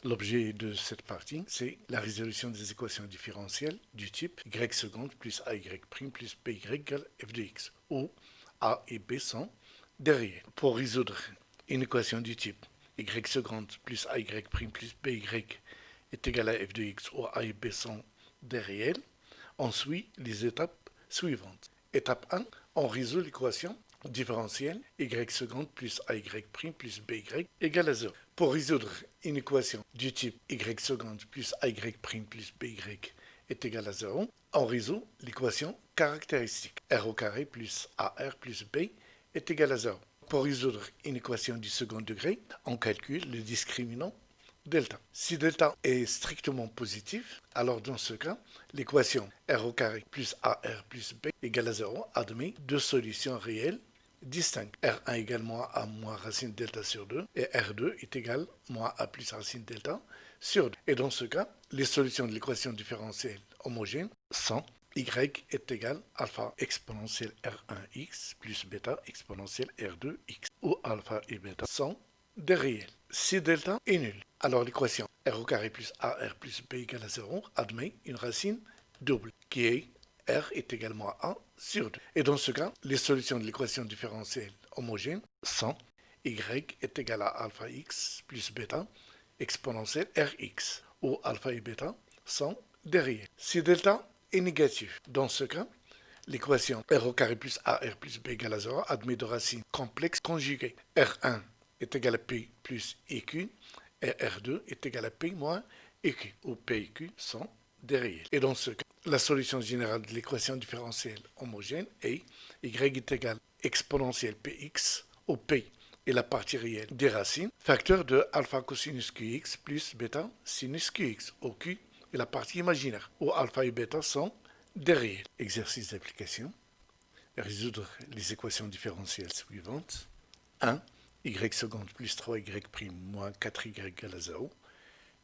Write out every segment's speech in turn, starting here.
L'objet de cette partie, c'est la résolution des équations différentielles du type y seconde plus ay' plus by égale f de x, où a et b sont des réels. Pour résoudre une équation du type y seconde plus ay' plus by est égal à f de x, où a et b sont des réels, on suit les étapes suivantes. Étape 1, on résout l'équation différentielle y seconde plus ay' plus by égale à 0. Pour résoudre une équation du type y seconde plus ay' plus by est égal à 0, on résout l'équation caractéristique r au carré plus ar plus b est égal à 0. Pour résoudre une équation du second degré, on calcule le discriminant delta. Si delta est strictement positif, alors dans ce cas, l'équation r au carré plus ar plus b égale à 0 admet deux solutions réelles distinctes. R1 égale moins a moins racine delta sur 2 et R2 est égal moins a plus racine delta sur 2. Et dans ce cas, les solutions de l'équation différentielle homogène sont y est égal alpha exponentielle R1x plus bêta exponentielle R2x, où alpha et bêta sont des réels. Si delta est nul, alors l'équation r au carré plus ar plus b égale à 0 admet une racine double qui est r est également à a sur 2. Et dans ce cas, les solutions de l'équation différentielle homogène sont y est égal à alpha x plus bêta exponentielle rx, où alpha et bêta sont des réels. Si delta est négatif, dans ce cas, l'équation r au carré plus ar plus b égale à 0 admet deux racines complexes conjuguées. R1 est égal à P plus EQ et R2 est égal à P moins EQ, où P et Q sont des réels. Et dans ce cas, la solution générale de l'équation différentielle homogène est y est égal à exponentielle Px, où P est la partie réelle des racines, facteur de alpha cosinus Qx plus bêta sinus Qx, où Q est la partie imaginaire, où alpha et bêta sont des réels. Exercice d'application. Résoudre les équations différentielles suivantes. 1. Y seconde plus 3y prime moins 4y égale à 0.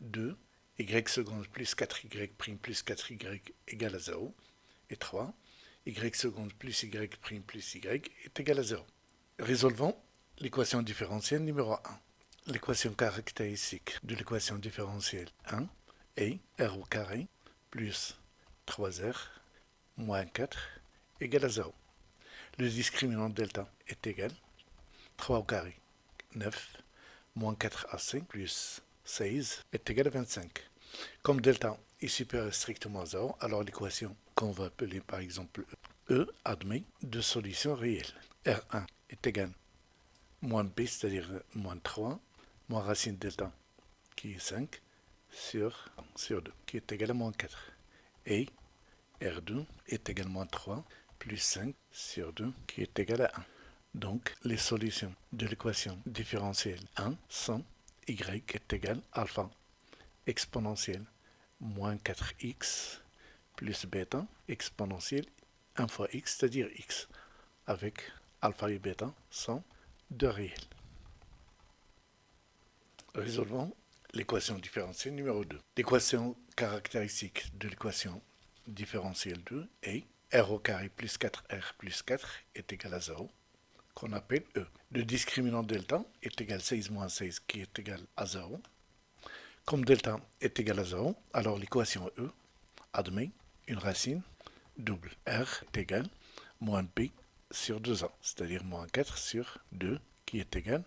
2. Y seconde plus 4y prime plus 4y égale à 0. Et 3. Y seconde plus y prime plus y est égal à 0. Résolvons l'équation différentielle numéro 1. L'équation caractéristique de l'équation différentielle 1 est r au carré plus 3r moins 4 égale à 0. Le discriminant delta est égal 3 au carré 9 moins 4ac plus 16 est égal à 25. Comme delta est supérieur strictement à 0, alors l'équation qu'on va appeler par exemple E admet deux solutions réelles. R1 est égal à moins b, c'est-à-dire moins 3, moins racine delta qui est 5 sur 2, qui est égal à moins 4. Et R2 est égal à moins 3 plus 5 sur 2, qui est égal à 1. Donc, les solutions de l'équation différentielle 1 sont y est égal à alpha exponentielle moins 4x plus bêta exponentielle 1 fois x, c'est-à-dire x, avec alpha et bêta sont deux réels. Résolvons l'équation différentielle numéro 2. L'équation caractéristique de l'équation différentielle 2 est r au carré plus 4r plus 4 est égal à 0, qu'on appelle E. Le discriminant delta est égal à 16 moins 16 qui est égal à 0. Comme delta est égal à 0, alors l'équation E admet une racine double. R est égal à moins b sur 2a, c'est-à-dire moins 4 sur 2 qui est égal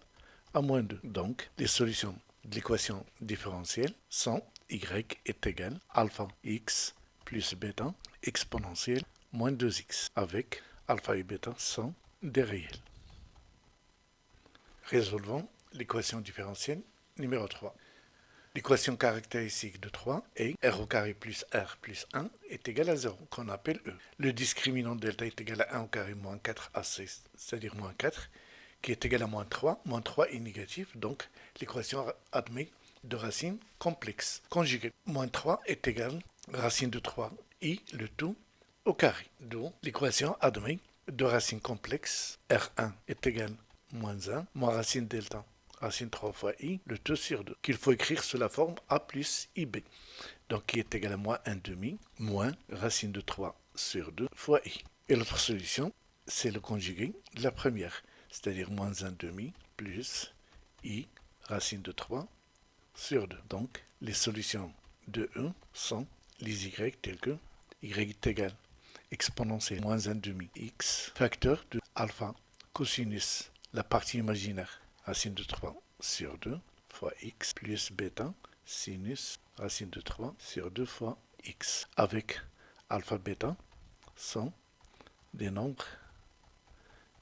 à moins 2. Donc, les solutions de l'équation différentielle sont y est égal à alpha x plus bêta exponentielle moins 2x, avec alpha et bêta sont des réels. Résolvons l'équation différentielle numéro 3. L'équation caractéristique de 3 est r au carré plus r plus 1 est égal à 0, qu'on appelle E. Le discriminant delta est égal à 1 au carré moins 4ac, c'est-à-dire moins 4, qui est égal à moins 3. Moins 3 est négatif, donc l'équation admet deux racines complexes conjuguées. Moins 3 est égal à racine de 3 i, le tout au carré. Donc l'équation admet deux racines complexes. R1 est égal à moins 1, moins racine delta, racine 3 fois i, le 2 sur 2, qu'il faut écrire sous la forme a plus ib. Donc qui est égal à moins 1 demi, moins racine de 3 sur 2 fois i. Et l'autre solution, c'est le conjugué de la première, c'est-à-dire moins 1 demi plus i racine de 3 sur 2. Donc, les solutions de E sont les y tels que y est égal exponentielle moins 1 demi x facteur de alpha cosinus la partie imaginaire racine de 3 sur 2 fois x plus bêta sinus racine de 3 sur 2 fois x avec alpha bêta sont des nombres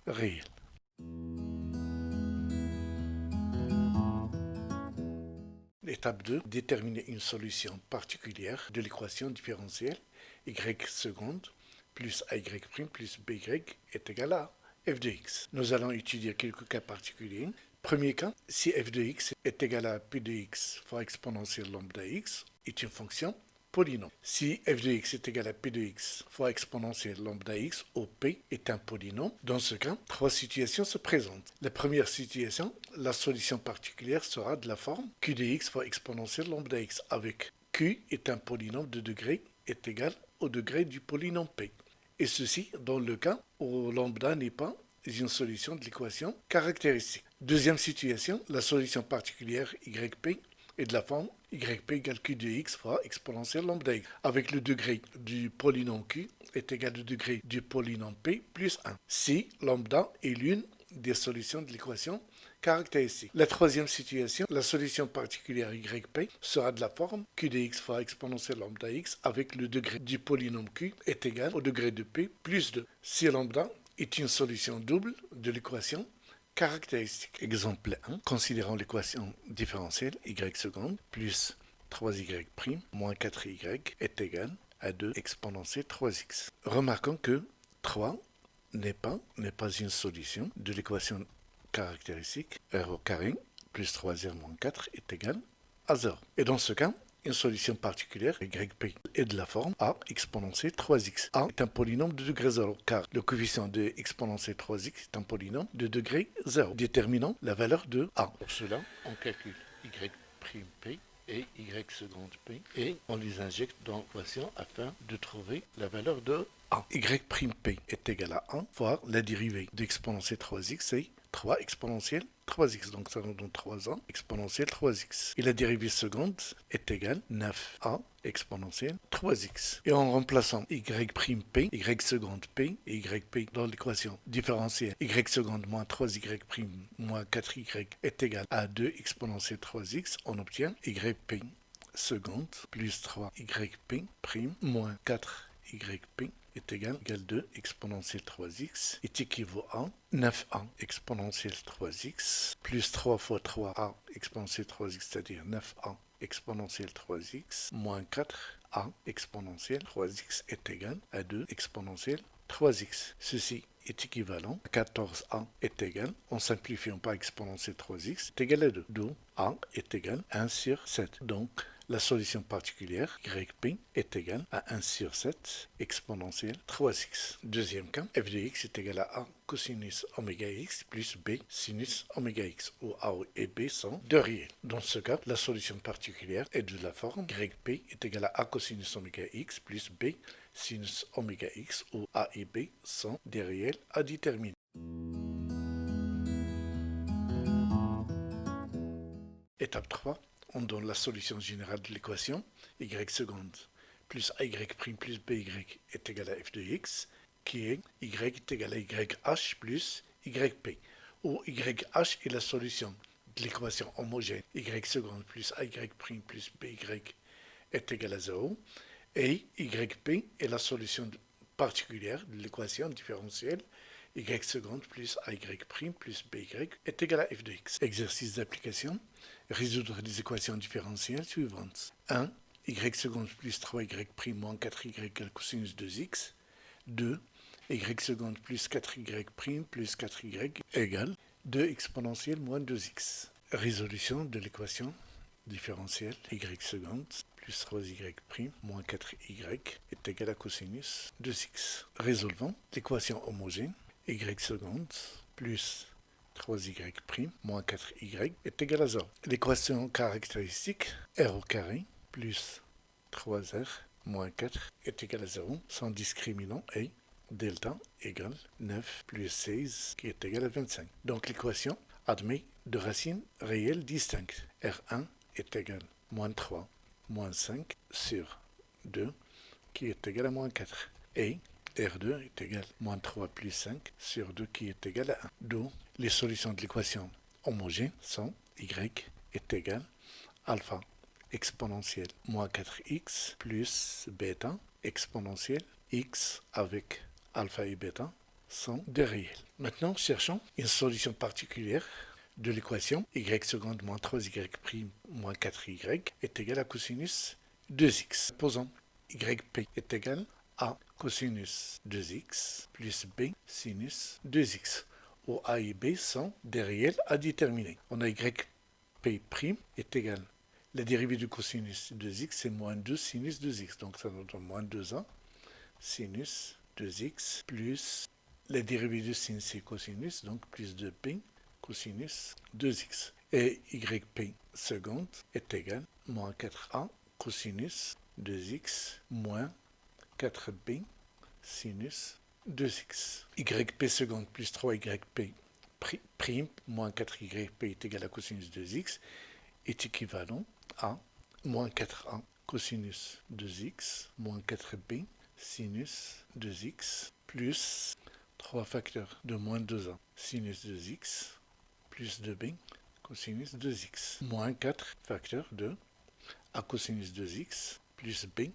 réels. Étape 2. Déterminer une solution particulière de l'équation différentielle y seconde plus ay' plus by est égal à f de x. Nous allons étudier quelques cas particuliers. Premier cas, si f de x est égal à p de x fois exponentielle lambda x est une fonction polynôme. Si f de x est égal à p de x fois exponentielle lambda x, où p est un polynôme, dans ce cas, trois situations se présentent. La première situation, la solution particulière sera de la forme q de x fois exponentielle lambda x, avec q est un polynôme de degré est égal au degré du polynôme p. Et ceci dans le cas où lambda n'est pas une solution de l'équation caractéristique. Deuxième situation, la solution particulière yp est de la forme yp égale q de x fois exponentielle lambda x, avec le degré du polynôme q est égal au degré du polynôme p plus 1, si lambda est l'une des solutions de l'équation caractéristique. La troisième situation, la solution particulière yp sera de la forme q de x fois exponentielle lambda x, avec le degré du polynôme q est égal au degré de p plus 2, si lambda est une solution double de l'équation caractéristique. Exemple 1. Considérons l'équation différentielle y seconde plus 3y' moins 4y est égal à 2 exponentielle 3x. Remarquons que 3 n'est pas une solution de l'équation caractéristique r au carré plus 3r moins 4 est égal à 0. Et dans ce cas, une solution particulière, yp, est de la forme a exponentielle 3x. A est un polynôme de degré 0, car le coefficient de exponentielle 3x est un polynôme de degré 0, déterminant la valeur de a. Pour cela, on calcule y'p et y seconde p, et on les injecte dans l'équation afin de trouver la valeur de a. Y'p est égal à 1 fois la dérivée d'exponentielle 3x, c'est 3 exponentielle 3x, donc ça nous donne 3a exponentielle 3x. Et la dérivée seconde est égale 9a exponentielle 3x. Et en remplaçant y'p, y seconde p et yp dans l'équation différentielle, y seconde moins 3y' moins 4y est égal à 2 exponentielle 3x, on obtient yp seconde plus 3yp prime moins 4yp est égal à 2 exponentielle 3x est équivaut à 9a exponentielle 3x plus 3 fois 3a exponentielle 3x, c'est-à-dire 9a exponentielle 3x moins 4a exponentielle 3x est égal à 2 exponentielle 3x. Ceci est équivalent à 14a est égal, en simplifiant par exponentielle 3x, est égal à 2. Donc a est égal à 1 sur 7. Donc la solution particulière, yp, est égale à 1 sur 7 exponentielle 3x. Deuxième cas, f de x est égal à a cosinus oméga x plus b sinus oméga x, où a et b sont deux réels. Dans ce cas, la solution particulière est de la forme yp est égal à a cosinus oméga x plus b sinus oméga x, où a et b sont des réels à déterminer. Étape 3. On donne la solution générale de l'équation y seconde plus ay' plus by est égal à f de x, qui est y est égal à yh plus yp, où yh est la solution de l'équation homogène y seconde plus ay' plus by est égal à 0, et yp est la solution particulière de l'équation différentielle y seconde plus ay' plus by est égal à f de x. Exercice d'application. Résoudre les équations différentielles suivantes. 1. Y seconde plus 3y' moins 4y cosinus 2x. 2. Y seconde plus 4y' plus 4y égale 2 exponentielle moins 2x. Résolution de l'équation différentielle y seconde plus 3y' moins 4y est égal à cosinus 2x. Résolvons l'équation homogène y seconde plus 3y' moins 4y est égal à 0. L'équation caractéristique r au carré plus 3r moins 4 est égal à 0 sans discriminant et delta égale 9 plus 16 qui est égal à 25. Donc l'équation admet deux racines réelles distinctes, R1 est égal à moins 3 moins 5 sur 2 qui est égal à moins 4. Et R2 est égal à moins 3 plus 5 sur 2 qui est égal à 1. D'où les solutions de l'équation homogène sont y est égal à alpha exponentielle moins 4x plus bêta exponentielle x avec alpha et bêta sont des réels. Maintenant, cherchons une solution particulière de l'équation y seconde moins 3y prime moins 4y est égal à cosinus 2x. Posons yp est égal à cosinus 2x plus b sinus 2x, où a et b sont des réels à déterminer. On a yp' est égal à la dérivée du cosinus 2x, c'est moins 2 sinus 2x, donc ça nous donne moins 2a sinus 2x plus la dérivée de sin c'est cosinus, donc plus 2b cosinus 2x. Et yp seconde est égal à moins 4a cosinus 2x moins 4b sinus 2x. Yp seconde plus 3yp prime moins 4yp est égal à cosinus 2x est équivalent à moins 4a cosinus 2x moins 4b sinus 2x plus 3 facteurs de moins 2a sinus 2x plus 2b cosinus 2x moins 4 facteurs de a cosinus 2x plus b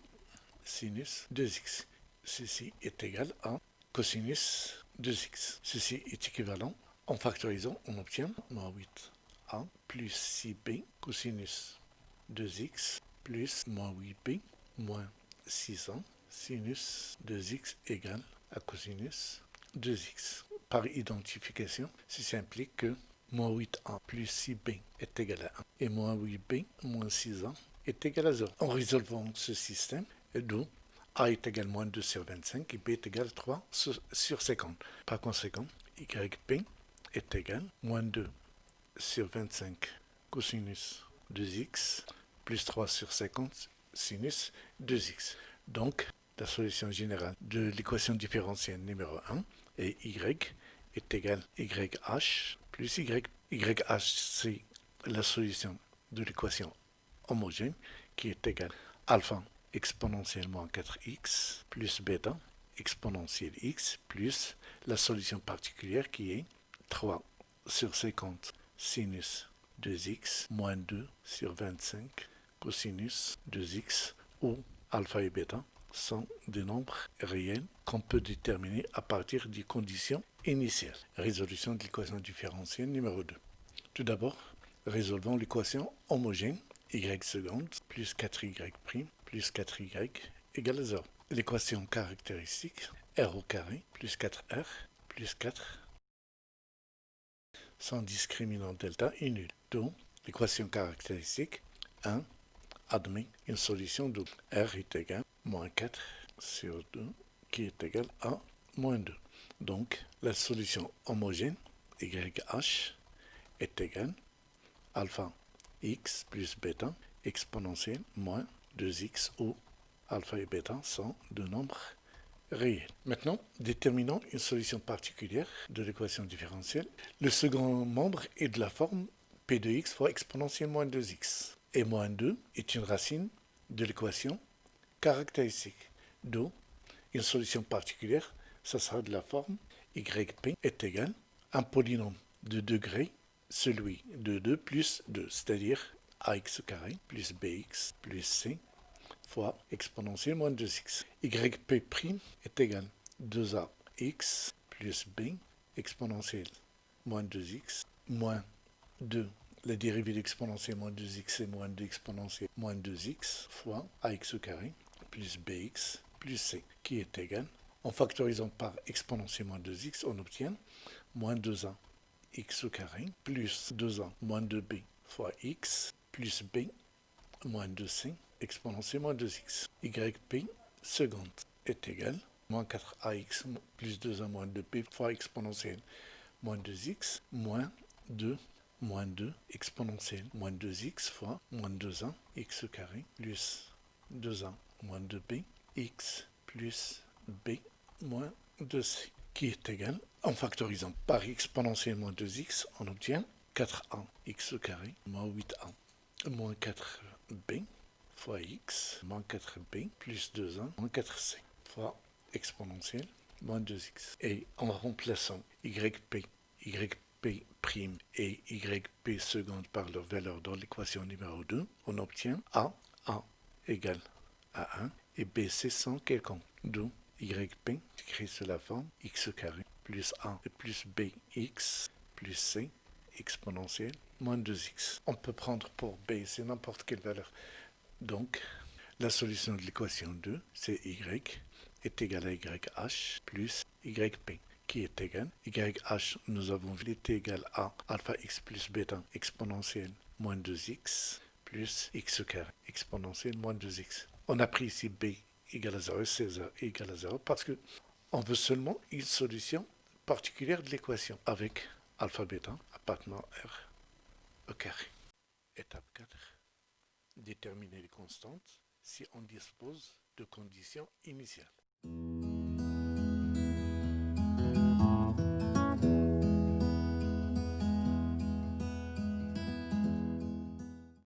sinus 2x. Ceci est égal à cosinus 2x. Ceci est équivalent. En factorisant, on obtient moins 8a plus 6b cosinus 2x plus moins 8b moins 6a sinus 2x égale à cosinus 2x. Par identification, ceci implique que moins 8a plus 6b est égal à 1 et moins 8b moins 6a est égal à 0. En résolvant ce système, d'où a est égal à moins 2 sur 25 et b est égal à 3 sur 50. Par conséquent, yp est égal à moins 2 sur 25 cosinus 2x plus 3 sur 50 sinus 2x. Donc, la solution générale de l'équation différentielle numéro 1 est y est égal à yh plus y. Yh, c'est la solution de l'équation homogène qui est égale à alpha exponentielle moins 4x plus bêta exponentielle x plus la solution particulière qui est 3 sur 50 sinus 2x moins 2 sur 25 cosinus 2x où alpha et bêta sont des nombres réels qu'on peut déterminer à partir des conditions initiales. Résolution de l'équation différentielle numéro 2. Tout d'abord, résolvons l'équation homogène y seconde plus 4y' plus 4y égale à 0. L'équation caractéristique r au carré plus 4r plus 4 sans discriminant delta est nul. Donc, l'équation caractéristique 1 admet une solution double. R est égal à moins 4 sur 2 qui est égal à moins 2. Donc, la solution homogène YH est égale à alpha x plus bêta exponentielle moins 2x où alpha et bêta sont deux nombres réels. Maintenant, déterminons une solution particulière de l'équation différentielle. Le second membre est de la forme p de x fois exponentielle moins 2x. Et moins 2 est une racine de l'équation caractéristique. D'où une solution particulière, ça sera de la forme yp est égal à un polynôme de degré, celui de 2 plus 2, c'est-à-dire ax carré plus bx plus c fois exponentielle moins 2x. Yp' est égal à 2ax plus b exponentielle moins 2x moins 2. La dérivée d'exponentielle moins 2x c'est moins 2 exponentielle moins 2x fois ax carré plus bx plus c qui est égal, en factorisant par exponentielle moins 2x, on obtient moins 2a x au carré plus 2a moins 2b fois x plus b moins 2c exponentielle moins 2x. Yp seconde est égal à moins 4ax plus 2a moins 2b fois exponentielle moins 2x moins 2 exponentielle moins 2x fois moins 2a x au carré plus 2a moins 2b x plus b moins 2c qui est égal, en factorisant par exponentielle moins 2x, on obtient 4a x au carré moins 8a moins 4b fois x, moins 4b plus 2a, moins 4c fois exponentielle, moins 2x. Et en remplaçant yp, yp' et yp seconde par leur valeur dans l'équation numéro 2, on obtient a égale à 1 et bc sans quelconque. Donc yp écrit sous la forme x carré plus a et plus bx plus c exponentielle moins 2x. On peut prendre pour b, c'est n'importe quelle valeur. Donc, la solution de l'équation 2, c'est y est égal à yh plus yp, qui est égal. Yh, nous avons vu, est égal à alpha x plus bêta exponentielle moins 2x plus x carré exponentielle moins 2x. On a pris ici b égale à 0 et c égale à 0 parce que on veut seulement une solution particulière de l'équation avec alpha bêta appartenant r au carré. Étape 4. Déterminer les constantes si on dispose de conditions initiales.